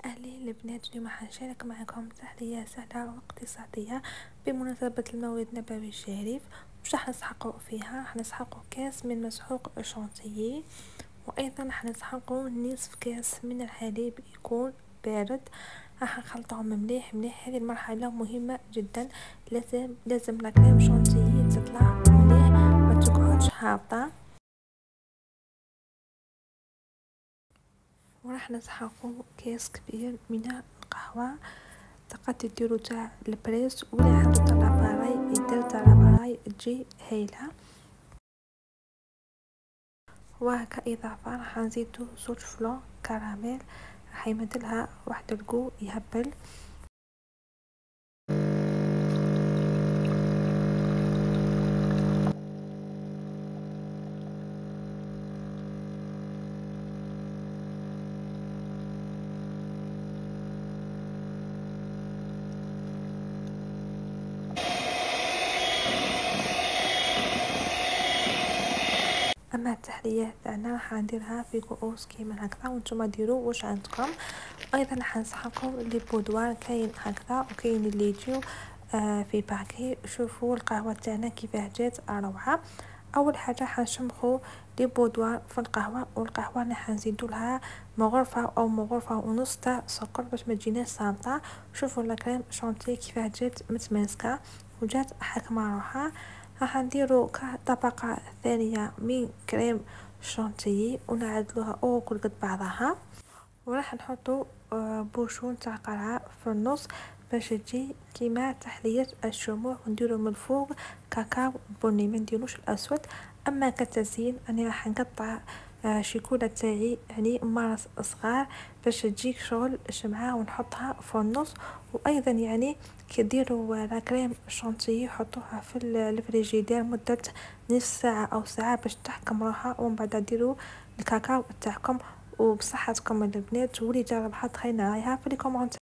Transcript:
أهلين البنات، اليوم حنشارك معكم تحلية سهلة واقتصادية بمناسبة المولد النبوي الشريف. وش حنسحقو فيها؟ حنسحقو كاس من مسحوق شانتيي، وأيضا حنسحقو نصف كاس من الحليب يكون بارد. راح نخلطهم مليح مليح. هذه المرحلة مهمة جدا، لازم لاكريم شانتيي تطلع مليح ما تقعدش هابطة. وراح نسحقو كاس كبير من القهوة. تقدر ديرو تاع البريس ولا عنده تاع لاباراي يدير تاع لاباراي تجي هايلة. وكإضافة راح نزيدو زوج فلو كراميل، راح يمدلها واحد الكو يهبل. اما التحلية تاعنا راح نديرها في كؤوس كيما هكذا، وانتم ديروا واش عندكم. ايضا راح نسحقوا لي بودوار، كاين هكذا وكاين اللي يجيو في باكي. شوفوا القهوه تاعنا كيفاه جات روعه. اول حاجه حنشمخوا لي بودوار في القهوه، والقهوه راح نزيدو لها مغرفه او مغرفه ونص تاع سكر باش ما تجيناش صامته. شوفوا لاكريم شانتي كيفاه جات متماسكه وجات حكمه روحها. راح نديرو طبقة ثانية من كريم شانتيي ونعدلوها كل قد بعضها، وراح نحطو بوشون تاع قرعة في النص باش تجي كيما تحلية الشموع. ونديرو من الفوق كاكاو بني، ما نديروش الاسود. اما كتزيين انا راح نقطع شيكولا تاعي يعني مارس صغار باش تجيك شغل شمعة ونحطها في النص. وايضا يعني كديروا لا كريم شانتيي حطوها في الفريجيدير مدة نص ساعة او ساعة باش تحكم روحها، ومن بعد ديروا الكاكاو تاعكم. وبصحتكم البنات، واللي جربها تخيلنا رايها في الكومنت.